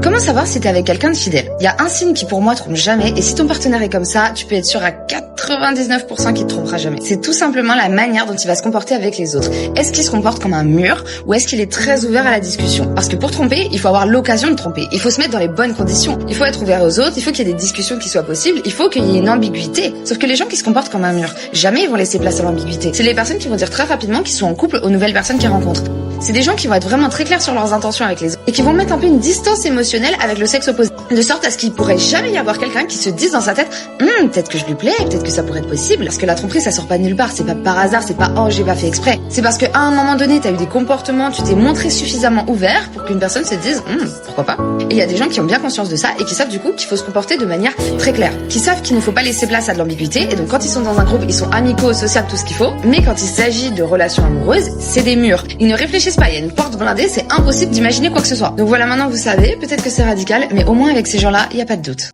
Comment savoir si t'es avec quelqu'un de fidèle? Il y a un signe qui pour moi trompe jamais, et si ton partenaire est comme ça, tu peux être sûr à 99% qu'il te trompera jamais. C'est tout simplement la manière dont il va se comporter avec les autres. Est-ce qu'il se comporte comme un mur, ou est-ce qu'il est très ouvert à la discussion? Parce que pour tromper, il faut avoir l'occasion de tromper. Il faut se mettre dans les bonnes conditions. Il faut être ouvert aux autres, il faut qu'il y ait des discussions qui soient possibles, il faut qu'il y ait une ambiguïté. Sauf que les gens qui se comportent comme un mur, jamais ils vont laisser place à l'ambiguïté. C'est les personnes qui vont dire très rapidement qu'ils sont en couple aux nouvelles personnes qu'ils rencontrent. C'est des gens qui vont être vraiment très clairs sur leurs intentions avec les autres et qui vont mettre un peu une distance émotionnelle avec le sexe opposé. De sorte à ce qu'il pourrait jamais y avoir quelqu'un qui se dise dans sa tête peut-être que je lui plais, peut-être que ça pourrait être possible. Parce que la tromperie, ça sort pas de nulle part, c'est pas par hasard, c'est pas oh j'ai pas fait exprès. C'est parce qu'à un moment donné, t'as eu des comportements, tu t'es montré suffisamment ouvert pour qu'une personne se dise pourquoi pas. Et il y a des gens qui ont bien conscience de ça et qui savent du coup qu'il faut se comporter de manière très claire. Qui savent qu'il ne faut pas laisser place à de l'ambiguïté et donc quand ils sont dans un groupe, ils sont amicaux, sociables, tout ce qu'il faut. Mais quand il s'agit de relations amoureuses, c'est des murs. Ils ne réfléchissent pas, il y a une porte blindée, c'est impossible d'imaginer quoi que ce soit. Donc voilà, maintenant vous savez, peut-être que c'est radical, mais au moins avec ces gens-là, il n'y a pas de doute.